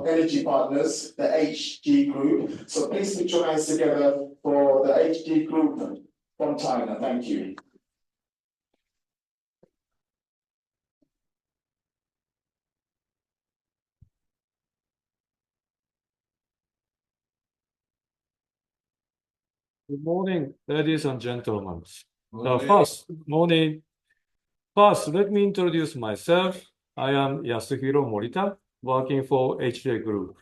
our energy partners, the HG Group. So please put your hands together for the HG Group from China. Thank you. Good morning, ladies and gentlemen. First, let me introduce myself. I am Yasuhiro Morita, working for HJ Group.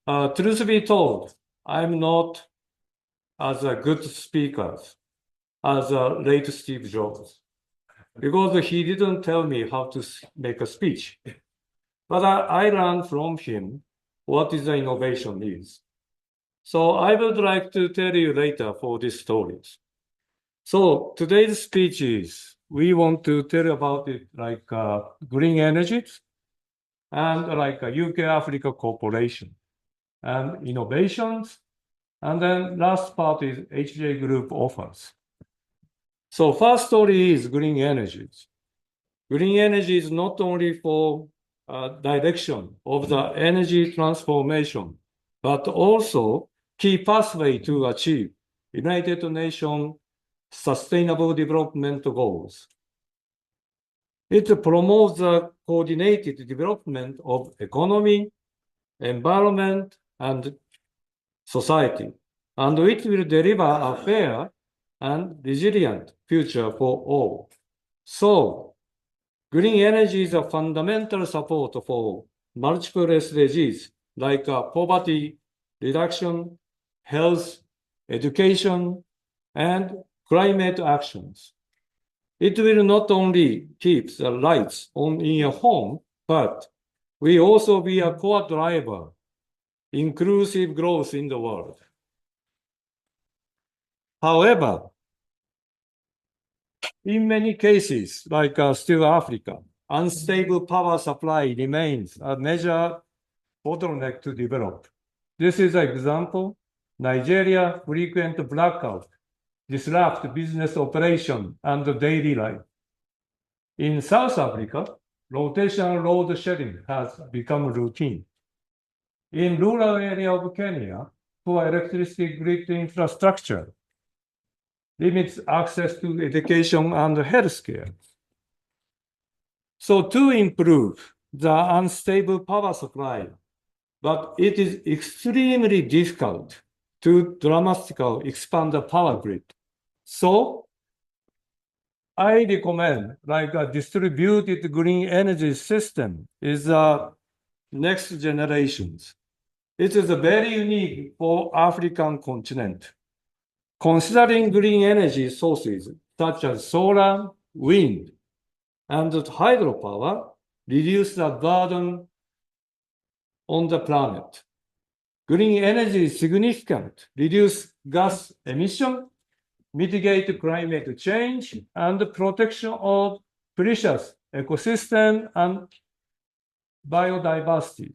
Truth be told, I'm not as a good speaker as late Steve Jobs, because he didn't tell me how to make a speech. But I learned from him what is the innovation is. So I would like to tell you later for these stories. So today's speech is, we want to tell about it like green energy and like a UK-Africa cooperation and innovations. And then last part is HJ Group offers. So first story is green energy. Green energy is not only for direction of the energy transformation, but also key pathway to achieve United Nations Sustainable Development Goals. It promotes the coordinated development of economy, environment, and society, and it will deliver a fair and resilient future for all. So, green energy is a fundamental support for multiple SDGs like poverty reduction, health, education, and climate actions. It will not only keep the lights on in your home, but will also be a core driver, inclusive growth in the world. However, in many cases, like still Africa, unstable power supply remains a major bottleneck to develop. This is an example. Nigeria, frequent blackout disrupt business operation and daily life. In South Africa, rotational load shedding has become routine. In rural area of Kenya, poor electricity grid infrastructure limits access to education and healthcare. So to improve the unstable power supply, but it is extremely difficult to dramatically expand the power grid. So I recommend like a distributed green energy system is next generations. It is very unique for African continent. Considering green energy sources such as solar, wind, and hydropower reduce the burden on the planet. Green energy is significant, reduce gas emission, mitigate climate change, and protection of precious ecosystem and biodiversity.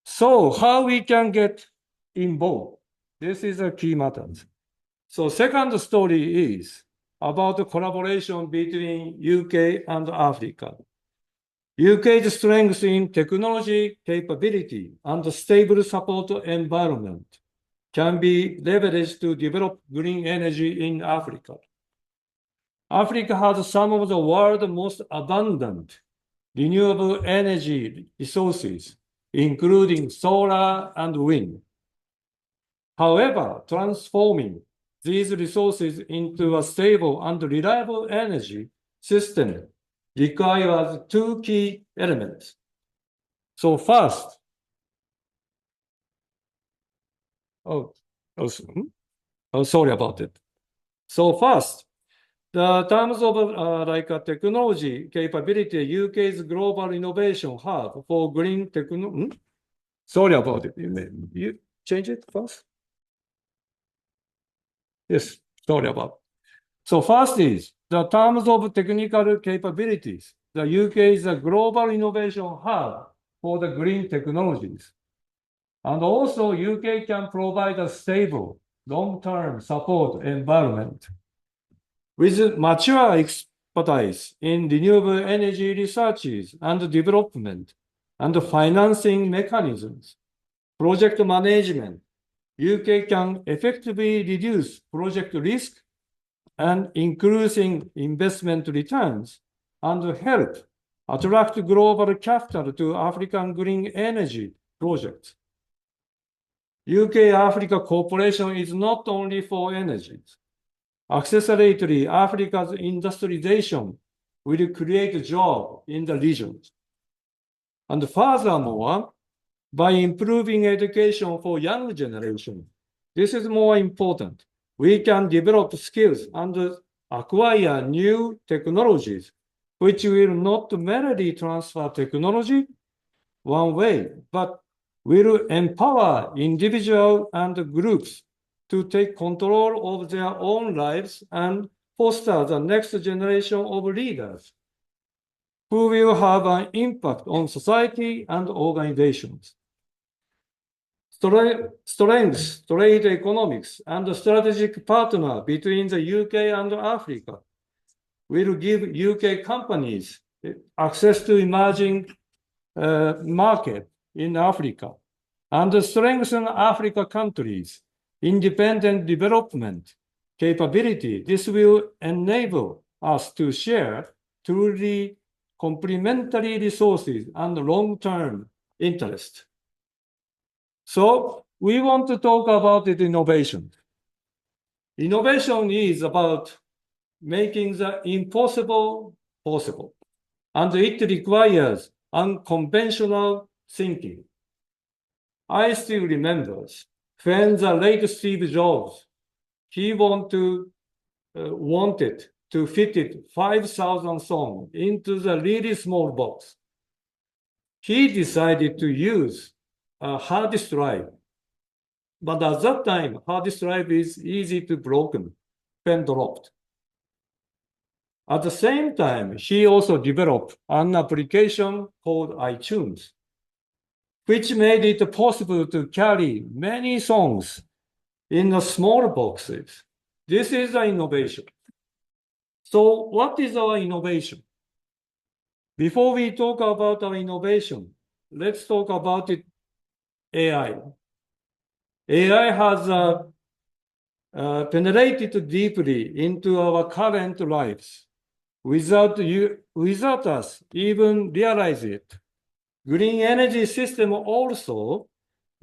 So how we can get involved? This is a key matter. So second story is about the collaboration between UK and Africa. UK's strength in technology capability and stable support environment can be leveraged to develop green energy in Africa. Africa has some of the world's most abundant renewable energy resources, including solar and wind. However, transforming these resources into a stable and reliable energy system requires two key elements. So first, sorry about it. So first, the terms of like a technology capability, UK's global innovation hub for green technology. Sorry about it. You change it first? Yes, sorry about it. So first is the terms of technical capabilities. The UK is a global innovation hub for the green technologies. And also UK can provide a stable, long-term support environment with mature expertise in renewable energy researches and development and financing mechanisms, project management, UK can effectively reduce project risk and increasing investment returns and help attract global capital to African green energy projects. UK-Africa cooperation is not only for energy. Accelerating Africa's industrialization will create jobs in the region. And furthermore, by improving education for young generation, this is more important. We can develop skills and acquire new technologies, which will not merely transfer technology one way, but will empower individuals and groups to take control of their own lives and foster the next generation of leaders who will have an impact on society and organizations. Strengths, trade economics, and strategic partner between the UK and Africa will give UK companies access to emerging market in Africa and strengthen Africa countries' independent development capability. This will enable us to share truly complementary resources and long-term interest. So we want to talk about the innovation. Innovation is about making the impossible possible, and it requires unconventional thinking. I still remember when the late Steve Jobs, he wanted to fit 5,000 songs into the really small box. He decided to use a hard disk drive. But at that time, hard disk drive is easy to broken when dropped. At the same time, he also developed an application called iTunes, which made it possible to carry many songs in small boxes. This is an innovation. So what is our innovation? Before we talk about our innovation, let's talk about AI. AI has penetrated deeply into our current lives without us even realize it. Green energy system also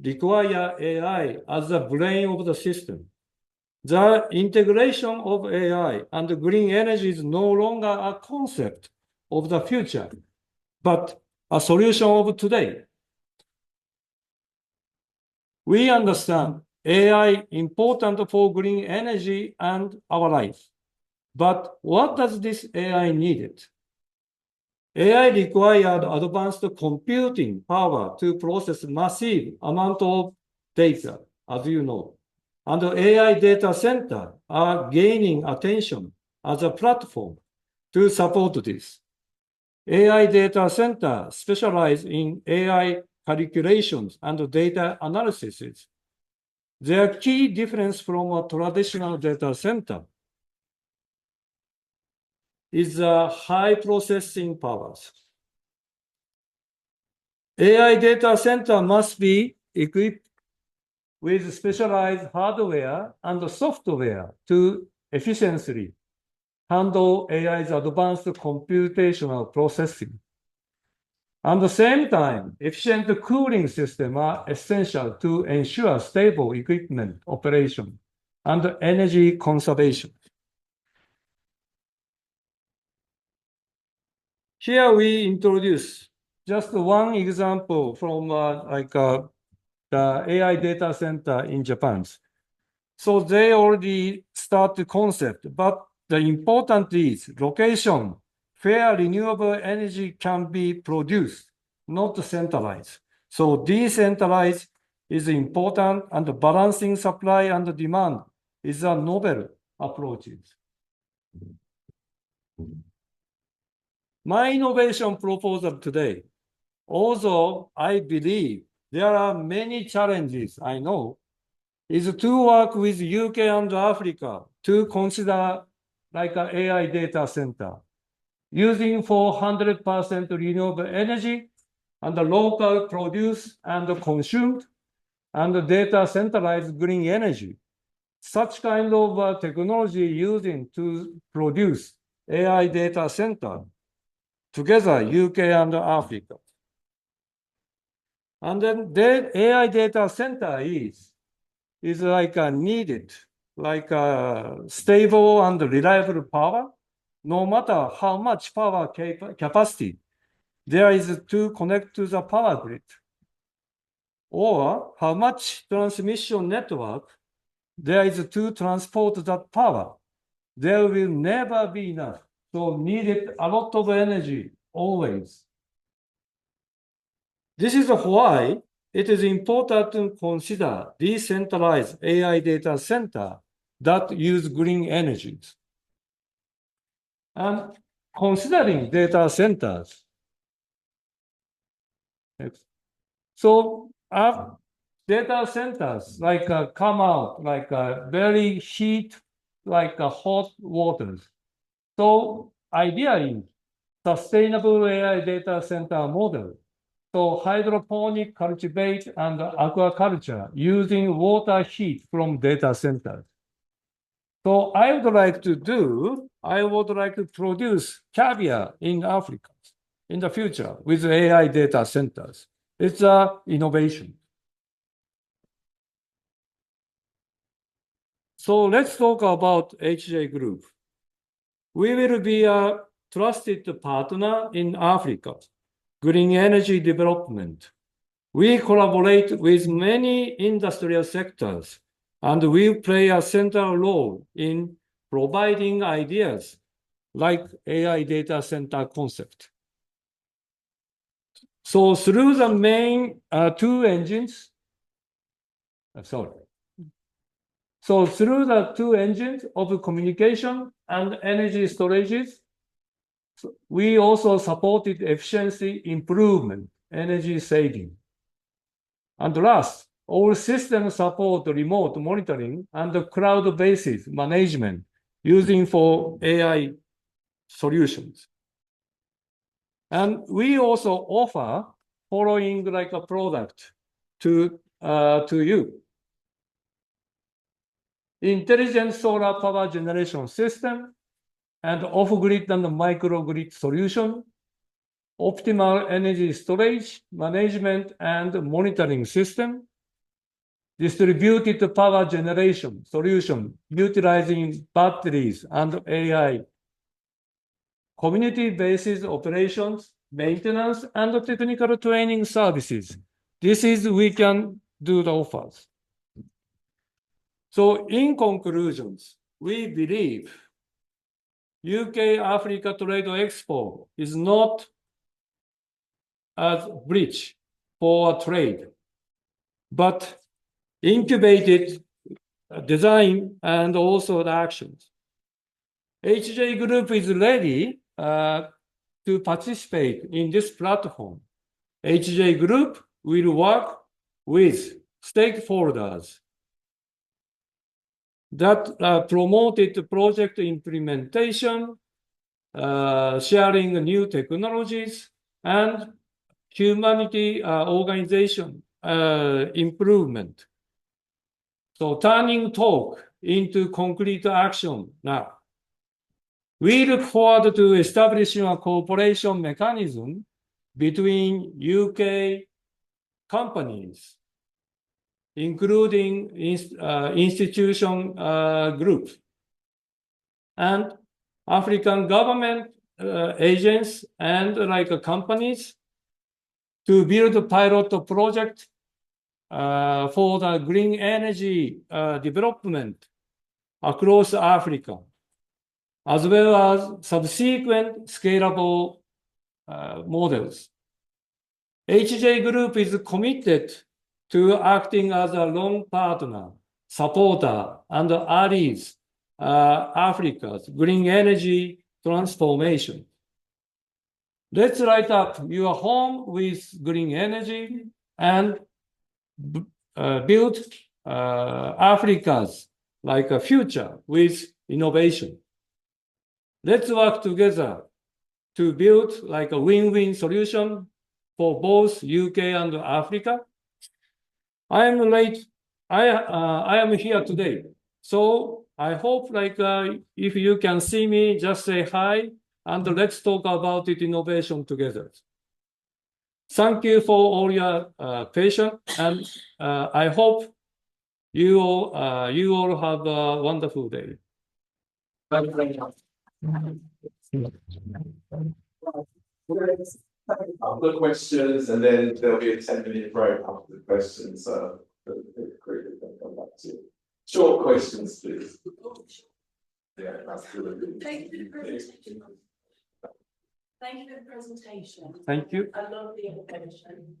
require AI as the brain of the system. The integration of AI and green energy is no longer a concept of the future, but a solution of today. We understand AI important for green energy and our life. But what does this AI need? AI required advanced computing power to process massive amount of data, as you know. And the AI data center are gaining attention as a platform to support this. AI data center specialize in AI calculations and data analysis. Their key difference from a traditional data center is the high processing powers. AI data center must be equipped with specialized hardware and software to efficiently handle AI's advanced computational processing. At the same time, efficient cooling systems are essential to ensure stable equipment operation and energy conservation. Here we introduce just one example from the AI data center in Japan. So they already start the concept, but the important is location where renewable energy can be produced, not centralized. So decentralized is important, and balancing supply and demand is a novel approach. My innovation proposal today, although I believe there are many challenges, I know, is to work with UK and Africa to consider like an AI data center using 400% renewable energy and the local produce and consumed and the data centralized green energy. Such kind of technology using to produce AI data center together, UK and Africa. And then the AI data center is like needed, like stable and reliable power, no matter how much power capacity there is to connect to the power grid, or how much transmission network there is to transport that power. There will never be enough. So needed a lot of energy, always. This is why it is important to consider decentralized AI data center that use green energies. And considering data centers, so data centers like come out like very heat, like hot waters. So ideally, sustainable AI data center model. So hydroponic cultivate and aquaculture using water heat from data centers. So I would like to produce caviar in Africa in the future with AI data centers. It's an innovation. So let's talk about HJ Group. We will be a trusted partner in Africa, green energy development. We collaborate with many industrial sectors, and we play a central role in providing ideas like AI data center concept. So through the main two engines, So through the two engines of communication and energy storages, we also supported efficiency improvement, energy saving. And last, all systems support remote monitoring and cloud-based management using for AI solutions. And we also offer following like a product to you. Intelligent solar power generation system and off-grid and microgrid solution, optimal energy storage, management and monitoring system, distributed power generation solution utilizing batteries and AI, community-based operations, maintenance, and technical training services. This is we can do the offers. So in conclusions, we believe UK Africa Trade Expo is not a bridge for trade, but incubated design and also the actions. HJ Group is ready to participate in this platform. HJ Group will work with stakeholders that promoted project implementation, sharing new technologies, and humanity organization improvement. So turning talk into concrete action now. We look forward to establishing a cooperation mechanism between UK companies, including institution groups and African government agents and like companies to build a pilot project for the green energy development across Africa, as well as subsequent scalable models. HJ Group is committed to acting as a long partner, supporter, and allies Africa's green energy transformation. Let's light up your home with green energy and build Africa's like a future with innovation. Let's work together to build like a win-win solution for both UK and Africa. I am late. I am here today. So I hope if you can see me, just say hi and let's talk about it innovation together. Thank you for all your patience, and I hope you all have a wonderful day. Thank you very much. Couple of questions, and then there'll be a 10-minute break after the questions. Come back to you. Short questions, please. Yeah, absolutely. Thank you for the presentation. Thank you for the presentation. Thank you. I love the innovation.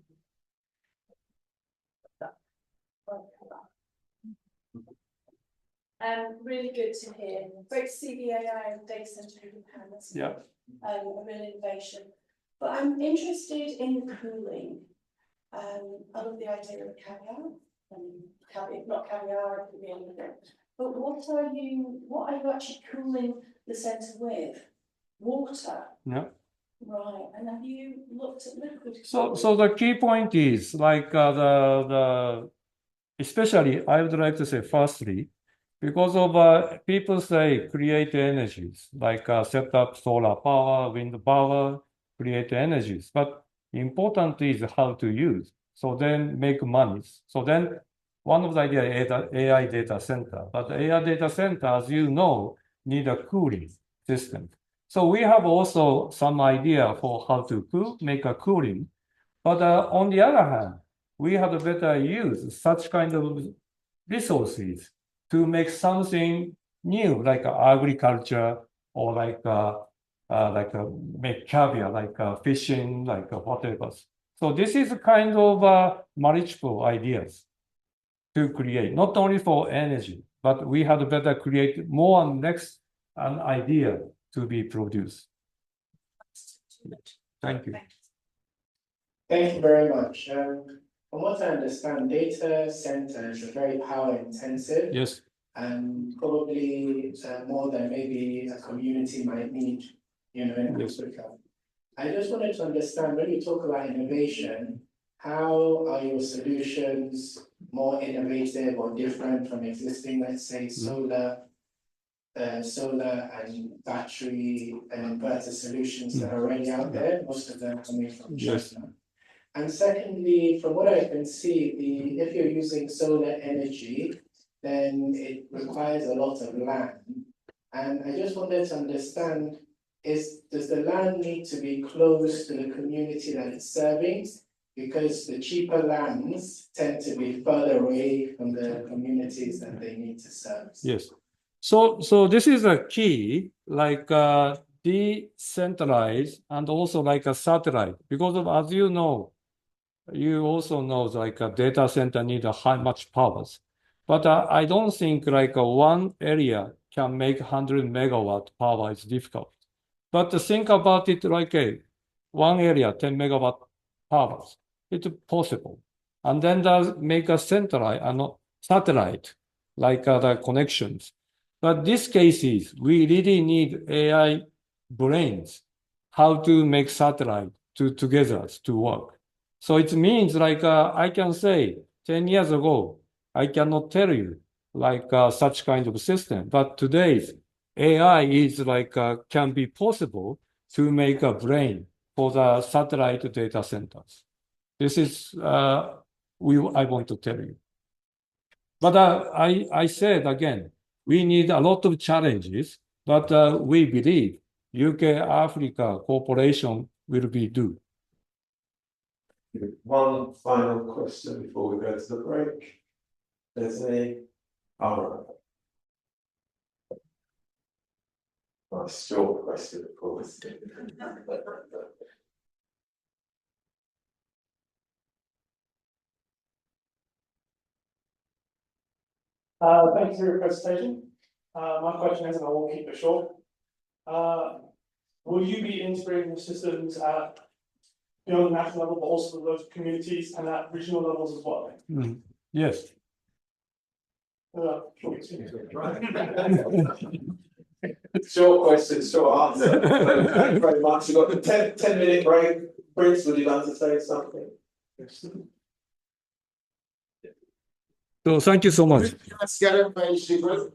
Really good to hear. Great to see the AI and data center in Japan. That's Yeah. a real innovation. But I'm interested in cooling. I love the idea of caviar. If not caviar, it could be anything. But what are you actually cooling the center with? Water. Yeah. Right. And have you looked at liquid So cooling? the key point is especially I would like to say firstly, because of people say create energies, set up solar power, wind power, create energies. But important is how to use. So then make money. So then one of the ideas is AI data center. But AI data center, as you know, need a cooling system. So we have also some idea for how to make a cooling. But on the other hand, we have to better use such kind of resources to make something new, like agriculture or make caviar, fishing, whatever. So this is kind of multiple ideas to create, not only for energy, but we have to better create more next an idea to be produced. Thank you. Thank you very much. From what I understand, data centers are very power intensive. Yes. And probably more than maybe a community might need, in Africa. I just wanted to understand, when you talk about innovation, how are your solutions more innovative or different from existing, let's say, solar and battery and inverter solutions that are already out there, most of them coming from China? Yes. And secondly, from what I can see, if you're using solar energy, then it requires a lot of land. And I just wanted to understand, does the land need to be close to the community that it's serving? Because the cheaper lands tend to be further away from the communities that they need to serve. Yes. So this is a key, decentralized and also like a satellite, because of, as you know, you also know a data center need much powers. But I don't think one area can make 100 megawatt power is difficult. But to think about it one area, 10 megawatt powers, it's possible. And then make a satellite, the connections. But these cases, we really need AI brains, how to make satellite together to work. So it means I can say 10 years ago, I cannot tell you such kind of system, but today's AI is can be possible to make a brain for the satellite data centers. This is I want to tell you. But I said again, we need a lot of challenges, but we believe UK Africa cooperation will be due. One final question before we go to the break. There's all right. Nice short question, of course. Thanks for your presentation. My question is, and I will keep it short. Will you be integrating the systems at beyond the national level, but also the local communities and at regional levels as well? Yes. Short question, short answer. So, thank you very much. We've got the 10 minute break. Prince, would you like to say something? So thank you so much. Let's get it for HG Group.